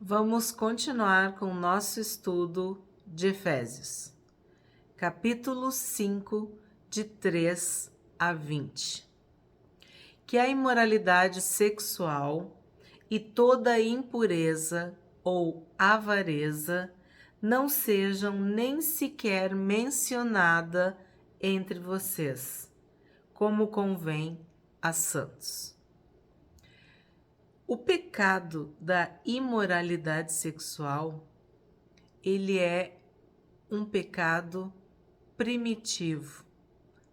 Vamos continuar com o nosso estudo de Efésios, capítulo 5, de 3 a 20. Que a imoralidade sexual e toda impureza ou avareza não sejam nem sequer mencionada entre vocês, como convém a santos. O pecado da imoralidade sexual, ele é um pecado primitivo,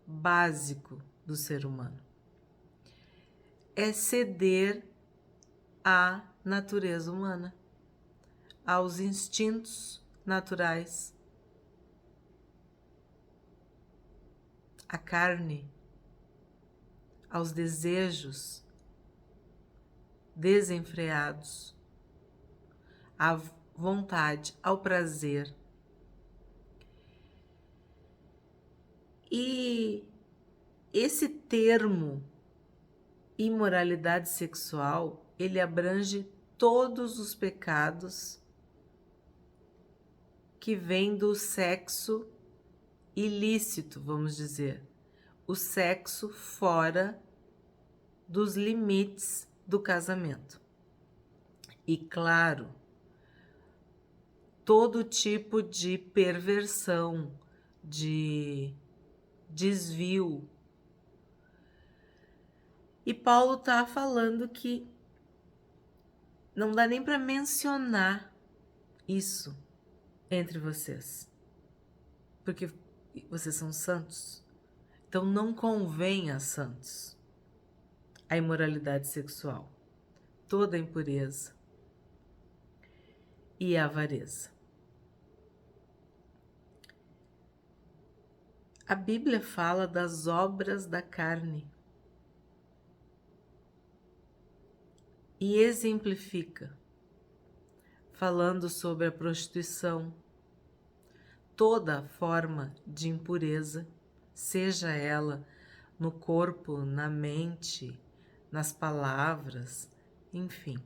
básico do ser humano. É ceder à natureza humana, aos instintos naturais, à carne, aos desejos desenfreados, à vontade, ao prazer. E esse termo, imoralidade sexual, ele abrange todos os pecados que vêm do sexo ilícito, vamos dizer, o sexo fora dos limites do casamento. E claro, todo tipo de perversão, de desvio. E Paulo está falando que não dá nem para mencionar isso entre vocês, porque vocês são santos. Então não convém a santos a imoralidade sexual, toda a impureza e a avareza. A Bíblia fala das obras da carne e exemplifica, falando sobre a prostituição, toda forma de impureza, seja ela no corpo, na mente, nas palavras, enfim.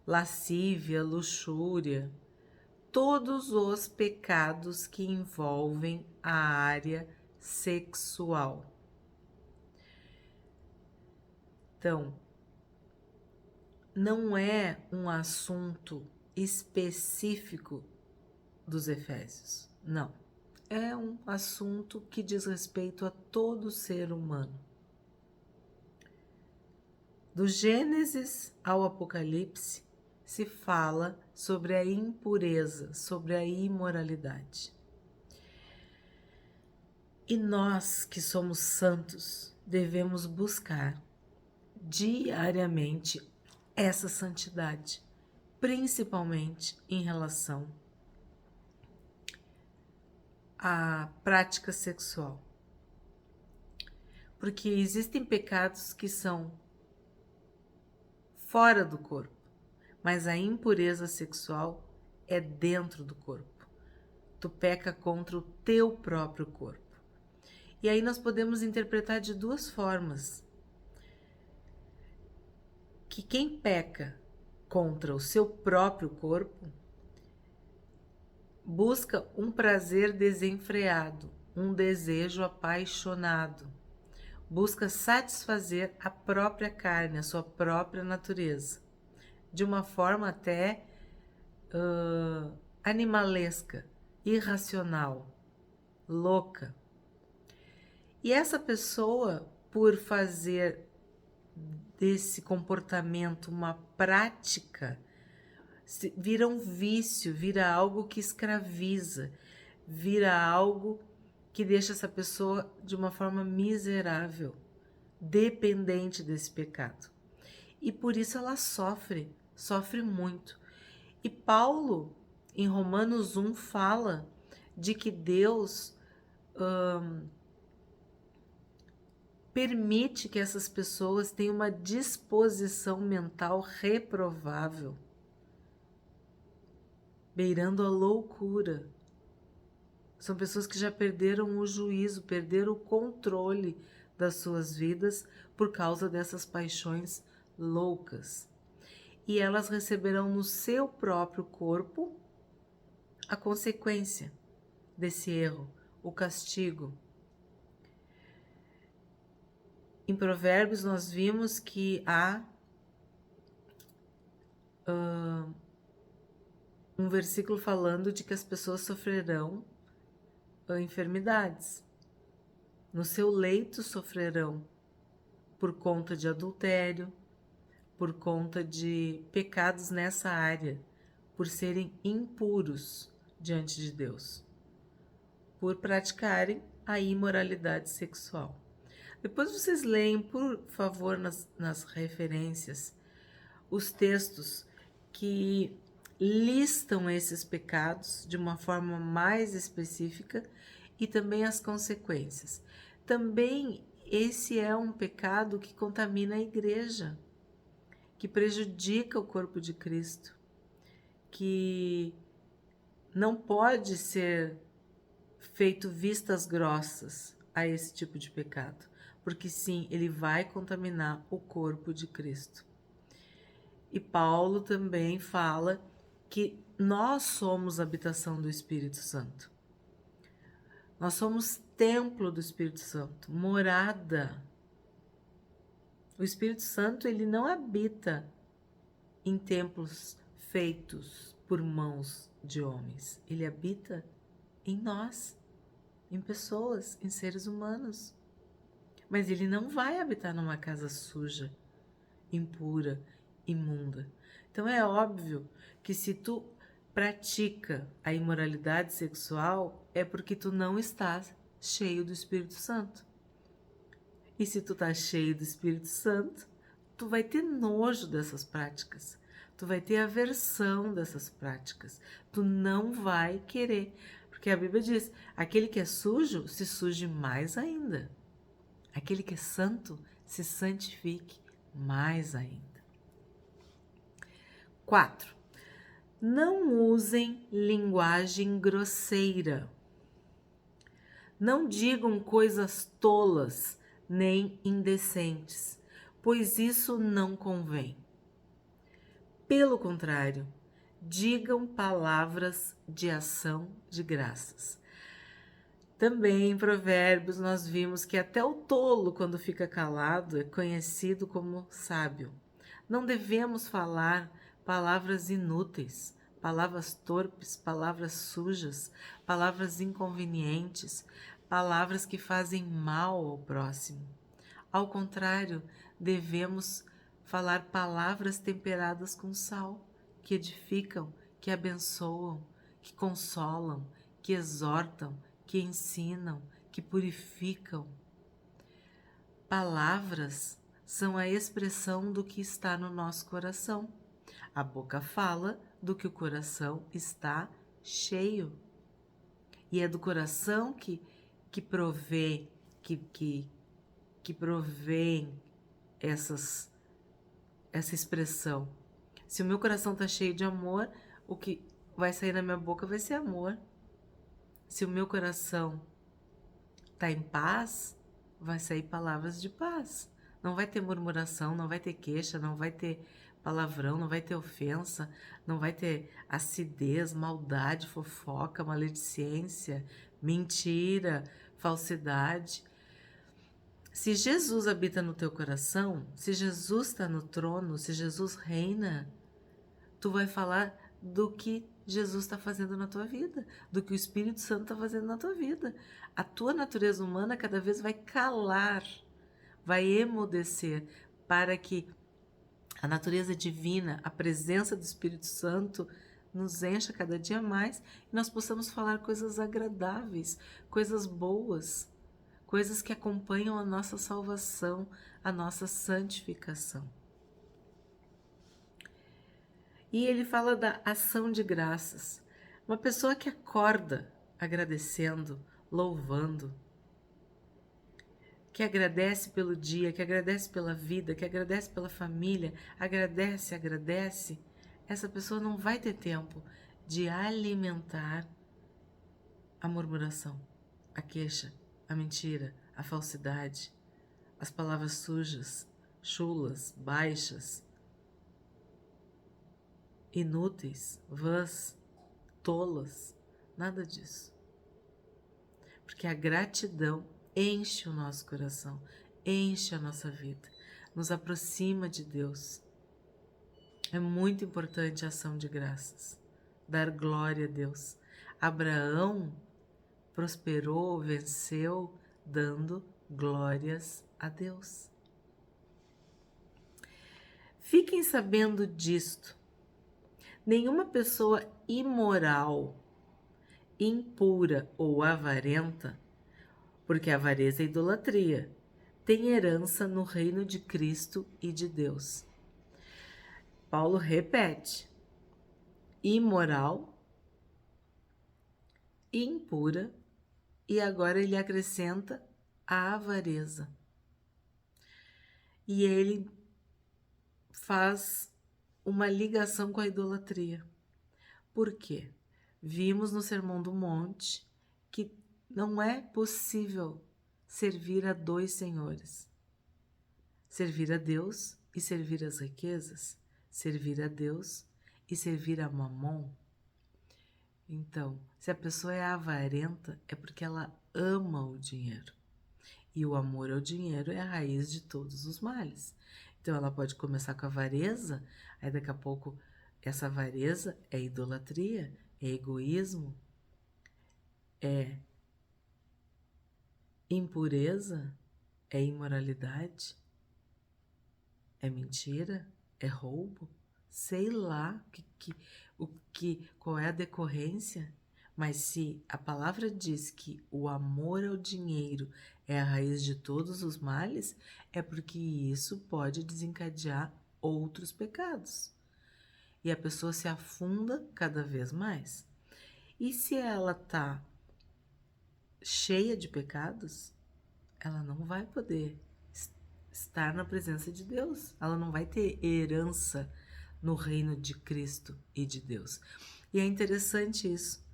Lascívia, luxúria, todos os pecados que envolvem a área sexual. Então, não é um assunto específico dos Efésios, não. É um assunto que diz respeito a todo ser humano. Do Gênesis ao Apocalipse, se fala sobre a impureza, sobre a imoralidade. E nós que somos santos devemos buscar diariamente essa santidade, principalmente em relação à prática sexual. Porque existem pecados que são fora do corpo, mas a impureza sexual é dentro do corpo. Tu peca contra o teu próprio corpo. E aí nós podemos interpretar de duas formas. Que quem peca contra o seu próprio corpo busca um prazer desenfreado, um desejo apaixonado, busca satisfazer a própria carne, a sua própria natureza, de uma forma até animalesca, irracional, louca. E essa pessoa, por fazer desse comportamento uma prática, vira um vício, vira algo que escraviza, vira algo que deixa essa pessoa de uma forma miserável, dependente desse pecado. E por isso ela sofre muito. E Paulo, em Romanos 1, fala de que Deus permite que essas pessoas tenham uma disposição mental reprovável, beirando a loucura. São pessoas que já perderam o juízo, perderam o controle das suas vidas por causa dessas paixões loucas. e elas receberão no seu próprio corpo a consequência desse erro, o castigo. Em Provérbios nós vimos que há um versículo falando de que as pessoas sofrerão enfermidades. No seu leito sofrerão por conta de adultério, por conta de pecados nessa área, por serem impuros diante de Deus, por praticarem a imoralidade sexual. Depois vocês leem, por favor, nas referências, os textos que listam esses pecados de uma forma mais específica e também as consequências. Também esse é um pecado que contamina a igreja, que prejudica o corpo de Cristo, que não pode ser feito vistas grossas a esse tipo de pecado, porque sim, ele vai contaminar o corpo de Cristo. E Paulo também fala que nós somos habitação do Espírito Santo. Nós somos templo do Espírito Santo, morada. O Espírito Santo, ele não habita em templos feitos por mãos de homens. Ele habita em nós, em pessoas, em seres humanos. Mas ele não vai habitar numa casa suja, impura, imunda. Então é óbvio que se tu pratica a imoralidade sexual, é porque tu não estás cheio do Espírito Santo. E se tu tá cheio do Espírito Santo, tu vai ter nojo dessas práticas. Tu vai ter aversão dessas práticas. Tu não vai querer. Porque a Bíblia diz, aquele que é sujo, se suje mais ainda. Aquele que é santo, se santifique mais ainda. 4. Não usem linguagem grosseira. Não digam coisas tolas nem indecentes, pois isso não convém. Pelo contrário, digam palavras de ação de graças. Também em Provérbios nós vimos que até o tolo, quando fica calado, é conhecido como sábio. Não devemos falar palavras inúteis, palavras torpes, palavras sujas, palavras inconvenientes, palavras que fazem mal ao próximo. Ao contrário, devemos falar palavras temperadas com sal, que edificam, que abençoam, que consolam, que exortam, que ensinam, que purificam. Palavras são a expressão do que está no nosso coração. A boca fala do que o coração está cheio. E é do coração que provém essa expressão. Se o meu coração está cheio de amor, o que vai sair da minha boca vai ser amor. Se o meu coração está em paz, vai sair palavras de paz. Não vai ter murmuração, não vai ter queixa, não vai ter palavrão, não vai ter ofensa, não vai ter acidez, maldade, fofoca, maledicência, mentira, falsidade. Se Jesus habita no teu coração, se Jesus está no trono, se Jesus reina, tu vai falar do que Jesus está fazendo na tua vida, do que o Espírito Santo está fazendo na tua vida. A tua natureza humana cada vez vai calar, vai emudecer, para que a natureza divina, a presença do Espírito Santo nos encha cada dia mais e nós possamos falar coisas agradáveis, coisas boas, coisas que acompanham a nossa salvação, a nossa santificação. E ele fala da ação de graças. Uma pessoa que acorda agradecendo, louvando, que agradece pelo dia, que agradece pela vida, que agradece pela família, agradece, essa pessoa não vai ter tempo de alimentar a murmuração, a queixa, a mentira, a falsidade, as palavras sujas, chulas, baixas. inúteis, vãs, tolas, nada disso. Porque a gratidão enche o nosso coração, enche a nossa vida, nos aproxima de Deus. É muito importante a ação de graças, dar glória a Deus. Abraão prosperou, venceu, dando glórias a Deus. Fiquem sabendo disto: nenhuma pessoa imoral, impura ou avarenta, porque a avareza é idolatria, tem herança no reino de Cristo e de Deus. Paulo repete: imoral, impura, e agora ele acrescenta a avareza. E ele faz uma ligação com a idolatria. Por quê? Vimos no Sermão do Monte que não é possível servir a dois senhores. Servir a Deus e servir as riquezas. Servir a Deus e servir a Mamon. Então, se a pessoa é avarenta, é porque ela ama o dinheiro. E o amor ao dinheiro é a raiz de todos os males. Então, ela pode começar com a avareza, aí daqui a pouco essa avareza é idolatria, é egoísmo, é impureza, é imoralidade, é mentira, é roubo, sei lá qual é a decorrência, mas se a palavra diz que o amor ao dinheiro é a raiz de todos os males, é porque isso pode desencadear outros pecados. E a pessoa se afunda cada vez mais. E se ela está cheia de pecados, ela não vai poder estar na presença de Deus. Ela não vai ter herança no reino de Cristo e de Deus. E é interessante isso,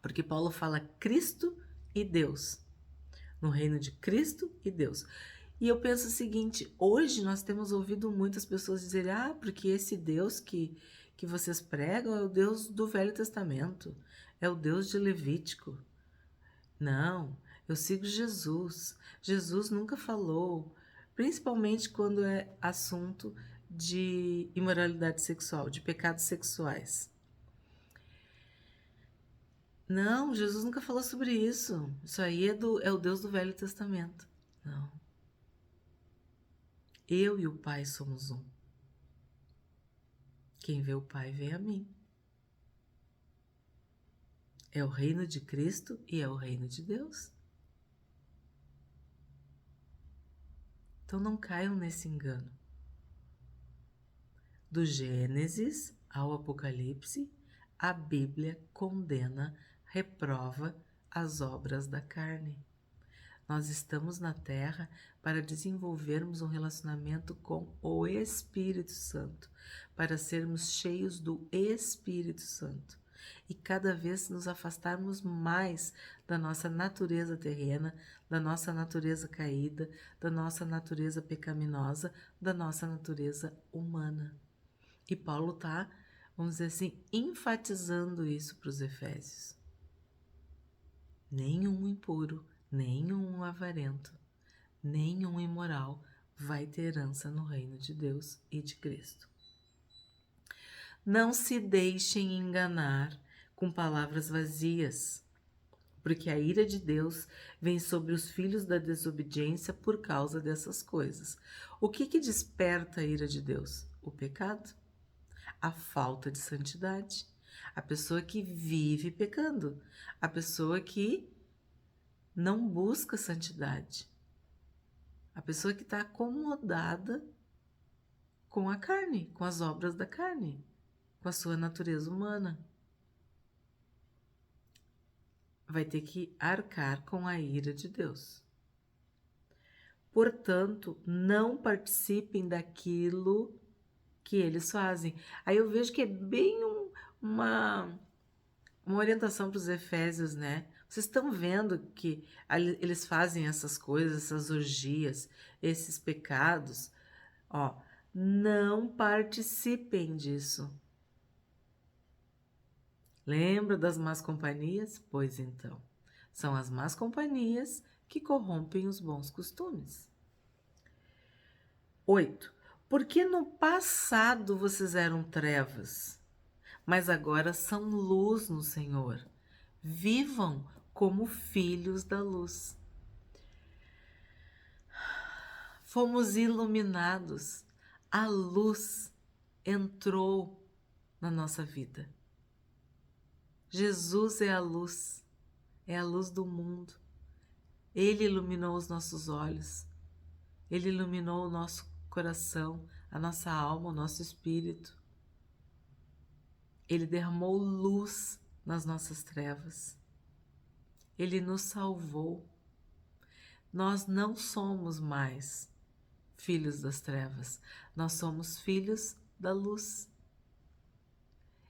porque Paulo fala Cristo e Deus, no reino de Cristo e Deus. E eu penso o seguinte: hoje nós temos ouvido muitas pessoas dizerem, porque esse Deus que vocês pregam é o Deus do Velho Testamento, é o Deus de Levítico. Não, eu sigo Jesus. Jesus nunca falou, principalmente quando é assunto de imoralidade sexual, de pecados sexuais. Não, Jesus nunca falou sobre isso. Isso aí é o Deus do Velho Testamento. Não. Eu e o Pai somos um. Quem vê o Pai vê a mim. É o reino de Cristo e é o reino de Deus. Então não caiam nesse engano. Do Gênesis ao Apocalipse, a Bíblia condena, reprova as obras da carne. Nós estamos na Terra para desenvolvermos um relacionamento com o Espírito Santo, para sermos cheios do Espírito Santo e cada vez nos afastarmos mais da nossa natureza terrena, da nossa natureza caída, da nossa natureza pecaminosa, da nossa natureza humana. E Paulo está, vamos dizer assim, enfatizando isso para os Efésios. Nenhum impuro, nenhum avarento, nenhum imoral vai ter herança no reino de Deus e de Cristo. Não se deixem enganar com palavras vazias, porque a ira de Deus vem sobre os filhos da desobediência por causa dessas coisas. O que desperta a ira de Deus? O pecado, a falta de santidade, a pessoa que vive pecando, a pessoa que não busca santidade, a pessoa que está acomodada com a carne, com as obras da carne, com a sua natureza humana. Vai ter que arcar com a ira de Deus. Portanto, não participem daquilo que eles fazem. Aí eu vejo que é bem uma orientação para os Efésios, né? Vocês estão vendo que eles fazem essas coisas, essas orgias, esses pecados. Não participem disso. Lembra das más companhias? Pois então, são as más companhias que corrompem os bons costumes. 8. Porque no passado vocês eram trevas, mas agora são luz no Senhor. Vivam como filhos da luz. Fomos iluminados. A luz entrou na nossa vida. Jesus é a luz do mundo. Ele iluminou os nossos olhos. Ele iluminou o nosso coração, a nossa alma, o nosso espírito. Ele derramou luz nas nossas trevas. Ele nos salvou. Nós não somos mais filhos das trevas. Nós somos filhos da luz.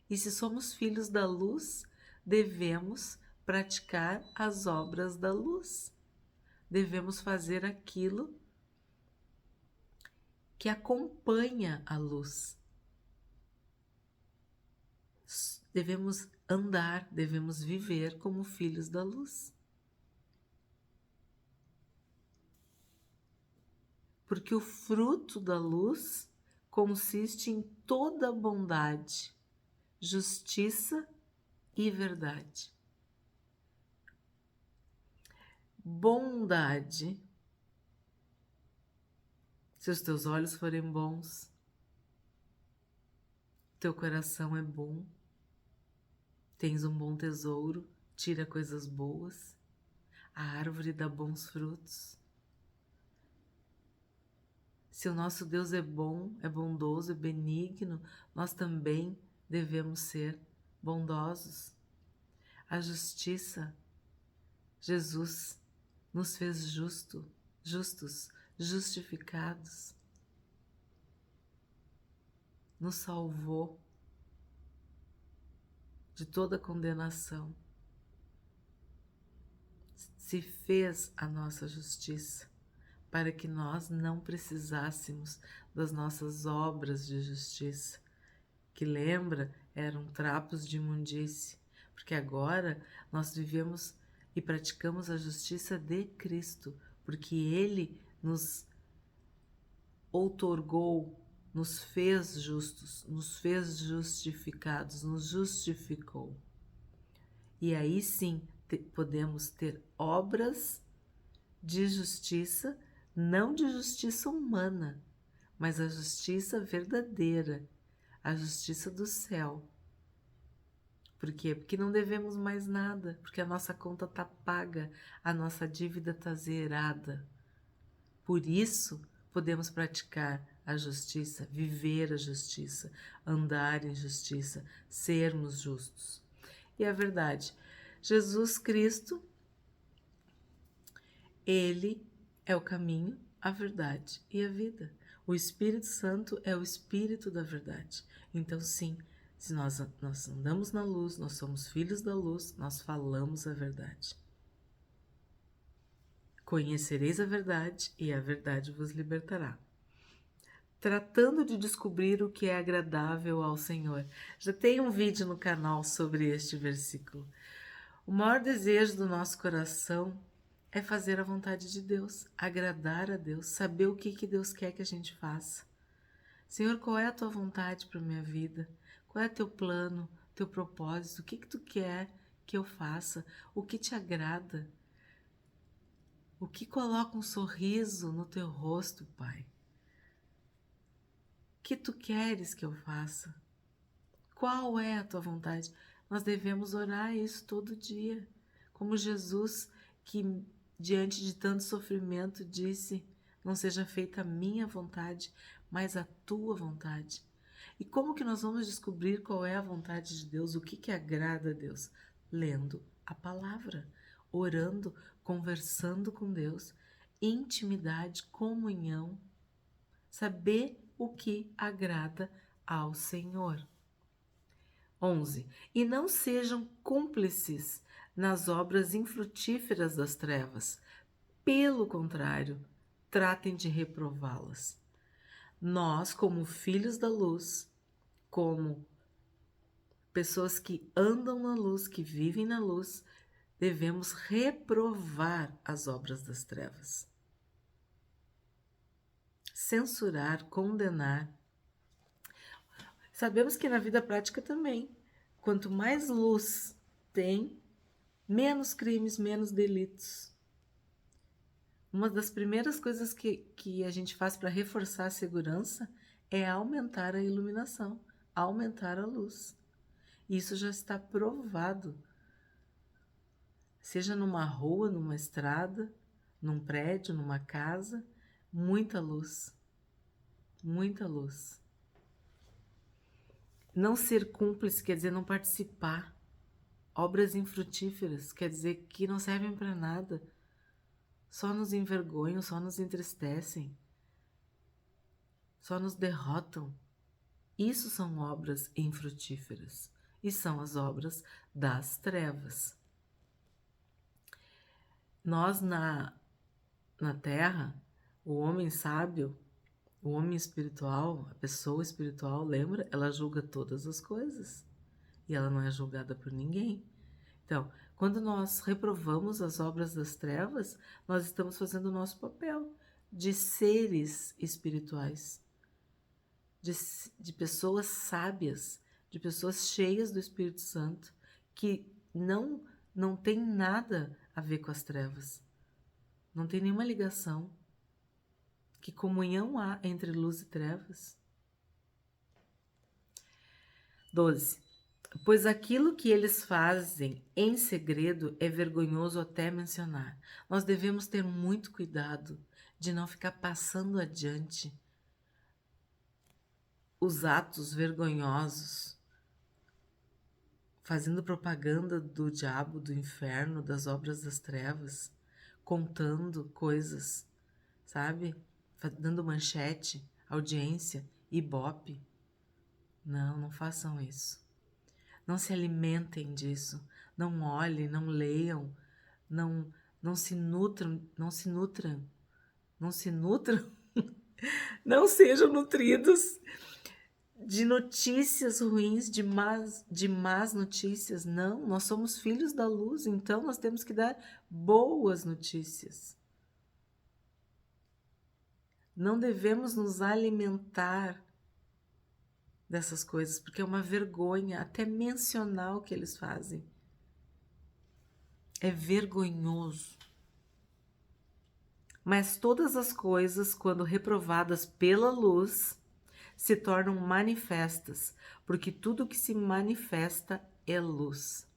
E se somos filhos da luz, devemos praticar as obras da luz. Devemos fazer aquilo que acompanha a luz. Devemos andar, devemos viver como filhos da luz. Porque o fruto da luz consiste em toda bondade, justiça e verdade. Bondade. Se os teus olhos forem bons, teu coração é bom, tens um bom tesouro, tira coisas boas, a árvore dá bons frutos. Se o nosso Deus é bom, é bondoso, é benigno, nós também devemos ser bondosos. A justiça, Jesus nos fez justos, justificados, nos salvou de toda condenação, se fez a nossa justiça para que nós não precisássemos das nossas obras de justiça, que lembra, eram trapos de imundície, porque agora nós vivemos e praticamos a justiça de Cristo, porque Ele nos outorgou, nos fez justos, nos fez justificados, nos justificou. E aí sim podemos ter obras de justiça, não de justiça humana, mas a justiça verdadeira, a justiça do céu. Por quê? Porque não devemos mais nada, porque a nossa conta está paga, a nossa dívida está zerada. Por isso, podemos praticar a justiça, viver a justiça, andar em justiça, sermos justos. E a verdade, Jesus Cristo, Ele é o caminho, a verdade e a vida. O Espírito Santo é o Espírito da verdade. Então, sim, se nós andamos na luz, nós somos filhos da luz, nós falamos a verdade. Conhecereis a verdade e a verdade vos libertará. Tratando de descobrir o que é agradável ao Senhor. Já tem um vídeo no canal sobre este versículo. O maior desejo do nosso coração é fazer a vontade de Deus, agradar a Deus, saber o que Deus quer que a gente faça. Senhor, qual é a tua vontade para a minha vida? Qual é teu plano, teu propósito? O que tu quer que eu faça? O que te agrada? O que coloca um sorriso no teu rosto, Pai? O que tu queres que eu faça? Qual é a tua vontade? Nós devemos orar isso todo dia. Como Jesus, que diante de tanto sofrimento disse, não seja feita a minha vontade, mas a tua vontade. E como que nós vamos descobrir qual é a vontade de Deus, o que agrada a Deus? Lendo a palavra, orando, conversando com Deus, intimidade, comunhão, saber o que agrada ao Senhor. 11. E não sejam cúmplices nas obras infrutíferas das trevas. Pelo contrário, tratem de reprová-las. Nós, como filhos da luz, como pessoas que andam na luz, que vivem na luz, devemos reprovar as obras das trevas. Censurar, condenar. Sabemos que na vida prática também, quanto mais luz tem, menos crimes, menos delitos. Uma das primeiras coisas que a gente faz para reforçar a segurança é aumentar a iluminação, aumentar a luz. Isso já está provado. Seja numa rua, numa estrada, num prédio, numa casa, muita luz. Muita luz. Não ser cúmplice quer dizer não participar. Obras infrutíferas quer dizer que não servem para nada. Só nos envergonham, só nos entristecem. Só nos derrotam. Isso são obras infrutíferas. E são as obras das trevas. Nós na Terra, o homem sábio, o homem espiritual, a pessoa espiritual, lembra? Ela julga todas as coisas. E ela não é julgada por ninguém. Então, quando nós reprovamos as obras das trevas, nós estamos fazendo o nosso papel de seres espirituais, de pessoas sábias, de pessoas cheias do Espírito Santo, que não tem nada a ver com as trevas. Não tem nenhuma ligação. Que comunhão há entre luz e trevas? 12. Pois aquilo que eles fazem em segredo é vergonhoso até mencionar. Nós devemos ter muito cuidado de não ficar passando adiante os atos vergonhosos, fazendo propaganda do diabo, do inferno, das obras das trevas, contando coisas, sabe? Dando manchete, audiência, ibope. Não façam isso. Não se alimentem disso. Não olhem, não leiam, não se nutram, não sejam nutridos de notícias ruins, de más notícias. Não, nós somos filhos da luz, então nós temos que dar boas notícias. Não devemos nos alimentar dessas coisas, porque é uma vergonha até mencionar o que eles fazem. É vergonhoso. Mas todas as coisas, quando reprovadas pela luz, se tornam manifestas, porque tudo que se manifesta é luz.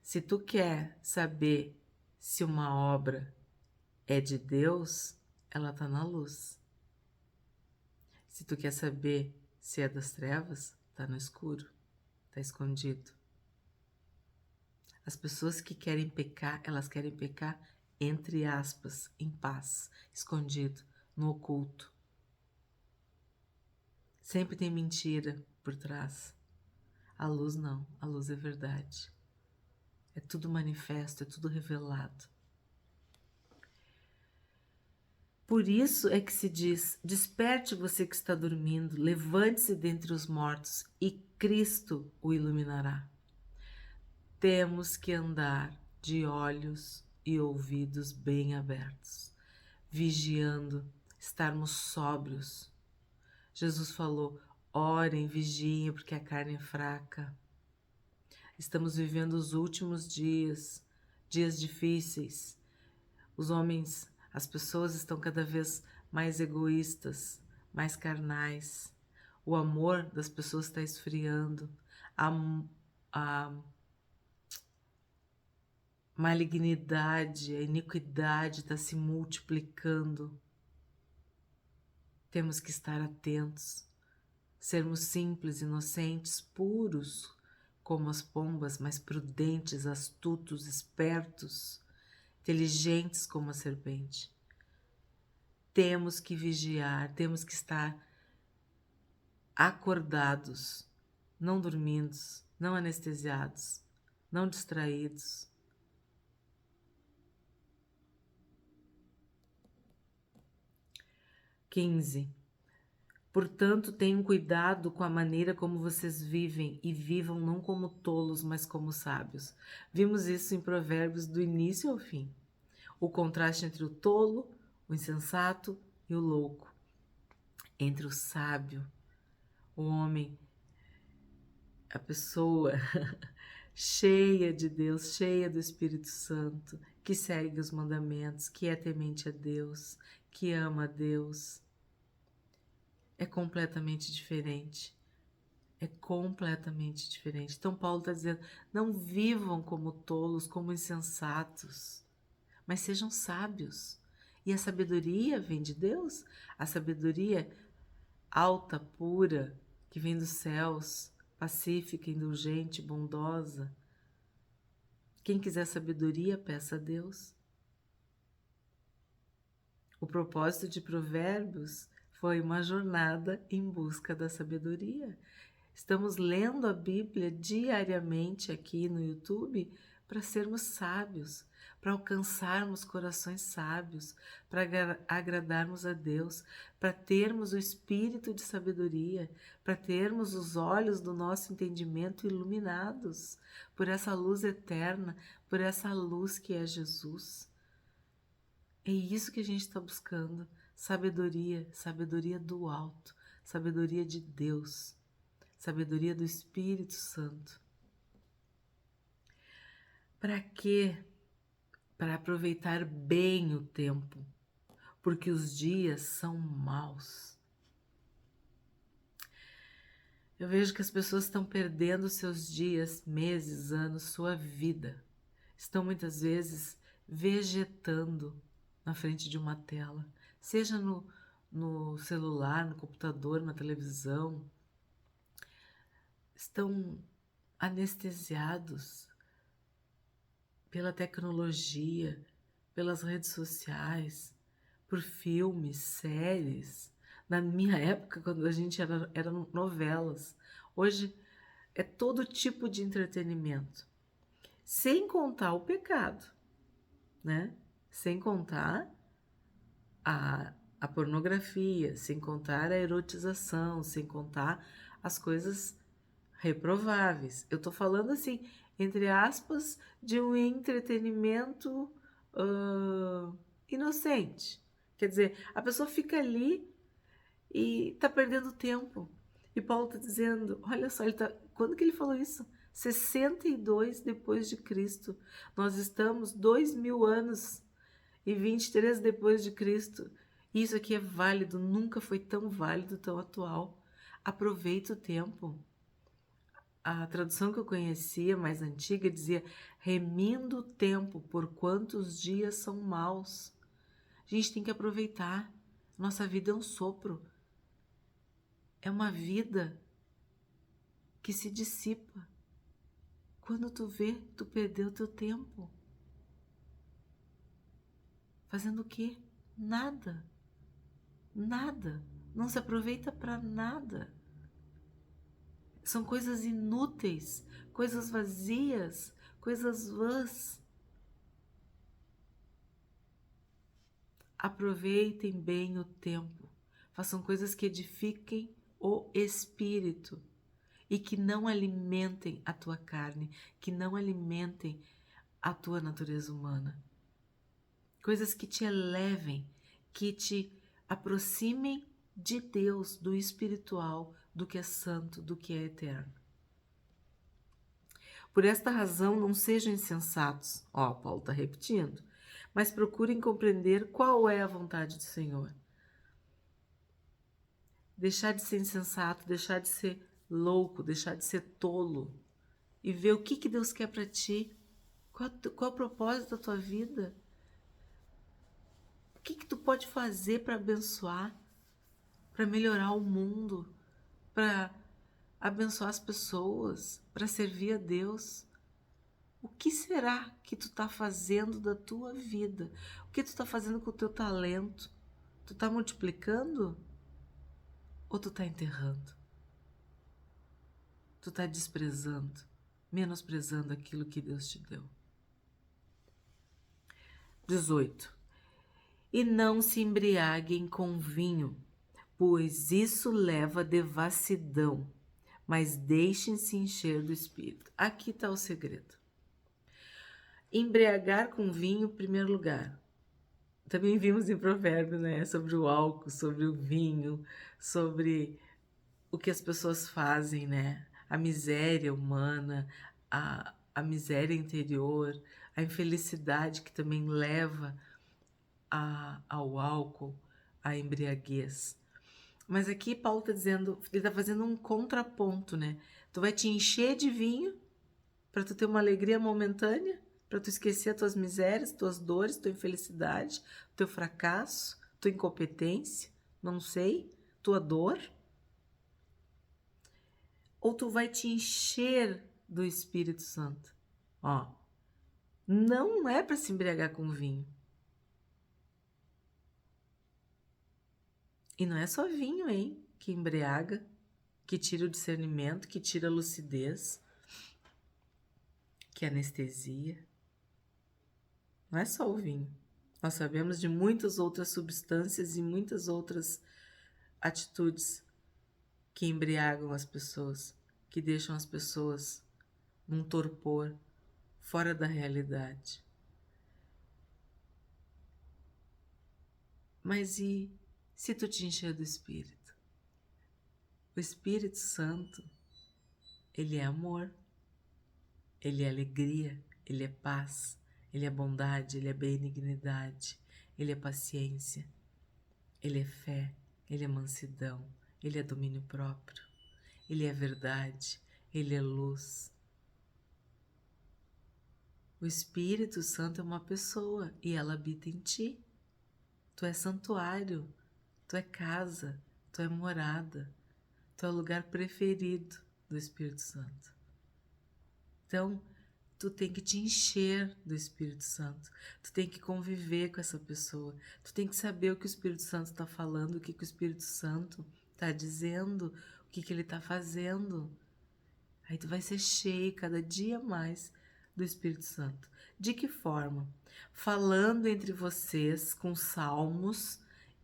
Se tu quer saber se uma obra é de Deus, ela está na luz. Se tu quer saber se é das trevas, está no escuro, está escondido. As pessoas que querem pecar, elas querem pecar entre aspas, em paz, escondido, no oculto. Sempre tem mentira por trás. A luz não, a luz é verdade. É tudo manifesto, é tudo revelado. Por isso é que se diz, desperte você que está dormindo, levante-se dentre os mortos e Cristo o iluminará. Temos que andar de olhos e ouvidos bem abertos, vigiando, estarmos sóbrios. Jesus falou, orem, vigiem, porque a carne é fraca. Estamos vivendo os últimos dias, dias difíceis. Os homens, as pessoas estão cada vez mais egoístas, mais carnais. O amor das pessoas está esfriando. A malignidade, a iniquidade está se multiplicando. Temos que estar atentos, sermos simples, inocentes, puros, como as pombas, mas prudentes, astutos, espertos, inteligentes como a serpente. Temos que vigiar, temos que estar acordados, não dormindo, não anestesiados, não distraídos. Portanto, tenham cuidado com a maneira como vocês vivem e vivam não como tolos, mas como sábios. Vimos isso em Provérbios do início ao fim. O contraste entre o tolo, o insensato e o louco. Entre o sábio, o homem, a pessoa cheia de Deus, cheia do Espírito Santo, que segue os mandamentos, que é temente a Deus, que ama a Deus. É completamente diferente. É completamente diferente. Então, Paulo está dizendo: não vivam como tolos, como insensatos, mas sejam sábios. E a sabedoria vem de Deus, a sabedoria alta, pura, que vem dos céus, pacífica, indulgente, bondosa. Quem quiser sabedoria, peça a Deus. O propósito de Provérbios foi uma jornada em busca da sabedoria. Estamos lendo a Bíblia diariamente aqui no YouTube para sermos sábios, para alcançarmos corações sábios, para agradarmos a Deus, para termos o espírito de sabedoria, para termos os olhos do nosso entendimento iluminados por essa luz eterna, por essa luz que é Jesus. É isso que a gente está buscando, sabedoria, sabedoria do alto, sabedoria de Deus. Sabedoria do Espírito Santo. Para quê? Para aproveitar bem o tempo, porque os dias são maus. Eu vejo que as pessoas estão perdendo seus dias, meses, anos, sua vida. Estão muitas vezes vegetando na frente de uma tela, seja no celular, no computador, na televisão. Estão anestesiados pela tecnologia, pelas redes sociais, por filmes, séries. Na minha época, quando a gente era novelas. Hoje é todo tipo de entretenimento. Sem contar o pecado, né? Sem contar a pornografia, sem contar a erotização, sem contar as coisas reprováveis. Eu tô falando assim, entre aspas, de um entretenimento inocente. Quer dizer, a pessoa fica ali e tá perdendo tempo. E Paulo tá dizendo, olha só, quando que ele falou isso? 62 depois de Cristo. Nós estamos 2000 anos e 23 depois de Cristo. E isso aqui é válido, nunca foi tão válido, tão atual. Aproveita o tempo. A tradução que eu conhecia, mais antiga, dizia: remindo o tempo, porquanto os dias são maus. A gente tem que aproveitar. Nossa vida é um sopro. É uma vida que se dissipa. Quando tu vê, tu perdeu teu tempo. Fazendo o quê? Nada. Nada. Não se aproveita para nada. São coisas inúteis, coisas vazias, coisas vãs. Aproveitem bem o tempo. Façam coisas que edifiquem o espírito e que não alimentem a tua carne, que não alimentem a tua natureza humana. Coisas que te elevem, que te aproximem de Deus, do espiritual, do que é santo, do que é eterno. Por esta razão, não sejam insensatos. Paulo está repetindo. Mas procurem compreender qual é a vontade do Senhor. Deixar de ser insensato, deixar de ser louco, deixar de ser tolo. E ver o que Deus quer para ti. Qual é o propósito da tua vida? O que tu pode fazer para abençoar, para melhorar o mundo, para abençoar as pessoas, para servir a Deus? O que será que tu está fazendo da tua vida? O que tu está fazendo com o teu talento? Tu está multiplicando? Ou tu está enterrando? Tu está desprezando, menosprezando aquilo que Deus te deu? 18. E não se embriaguem com vinho, pois isso leva à devassidão, mas deixem-se encher do Espírito. Aqui está o segredo. Embriagar com vinho, em primeiro lugar. Também vimos em Provérbios, né? Sobre o álcool, sobre o vinho, sobre o que as pessoas fazem, né? A miséria humana, a miséria interior, a infelicidade que também leva ao álcool, à embriaguez. Mas aqui Paulo está dizendo, ele está fazendo um contraponto, né? Tu vai te encher de vinho para tu ter uma alegria momentânea, para tu esquecer as tuas misérias, tuas dores, tua infelicidade, teu fracasso, tua incompetência, não sei, tua dor. Ou tu vai te encher do Espírito Santo. Ó, não é para se embriagar com vinho. E não é só vinho, hein, que embriaga, que tira o discernimento, que tira a lucidez, que anestesia. Não é só o vinho. Nós sabemos de muitas outras substâncias e muitas outras atitudes que embriagam as pessoas, que deixam as pessoas num torpor, fora da realidade. Mas e se tu te encher do Espírito? O Espírito Santo, ele é amor, ele é alegria, ele é paz, ele é bondade, ele é benignidade, ele é paciência, ele é fé, ele é mansidão, ele é domínio próprio, ele é verdade, ele é luz. O Espírito Santo é uma pessoa e ela habita em ti. Tu é santuário, tu é casa, tu é morada, tu é o lugar preferido do Espírito Santo. Então, tu tem que te encher do Espírito Santo, tu tem que conviver com essa pessoa, tu tem que saber o que o Espírito Santo está falando, o que o Espírito Santo está dizendo, o que ele está fazendo. Aí tu vai ser cheio cada dia mais do Espírito Santo. De que forma? Falando entre vocês com salmos,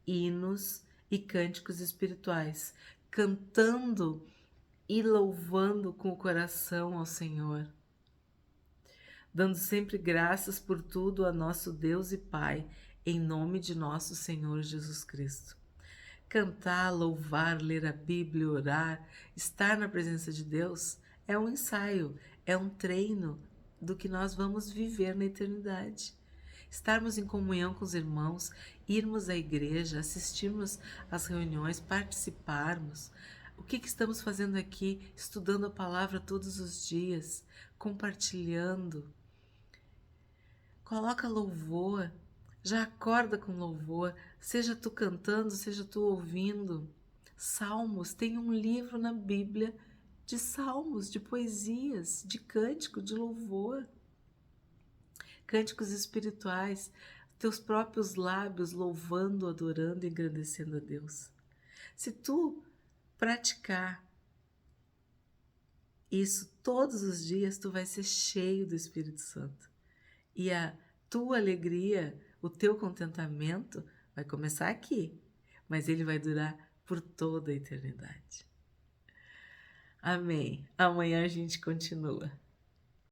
hinos e cânticos espirituais, cantando e louvando com o coração ao Senhor, dando sempre graças por tudo a nosso Deus e Pai, em nome de nosso Senhor Jesus Cristo. Cantar, louvar, ler a Bíblia, orar, estar na presença de Deus é um ensaio, é um treino do que nós vamos viver na eternidade. Estarmos em comunhão com os irmãos, irmos à igreja, assistirmos às reuniões, participarmos. O que estamos fazendo aqui? Estudando a palavra todos os dias, compartilhando. Coloca louvor, já acorda com louvor, seja tu cantando, seja tu ouvindo. Salmos, tem um livro na Bíblia de salmos, de poesias, de cântico, de louvor. Cânticos espirituais, teus próprios lábios louvando, adorando e engrandecendo a Deus. Se tu praticar isso todos os dias, tu vai ser cheio do Espírito Santo. E a tua alegria, o teu contentamento vai começar aqui, mas ele vai durar por toda a eternidade. Amém. Amanhã a gente continua.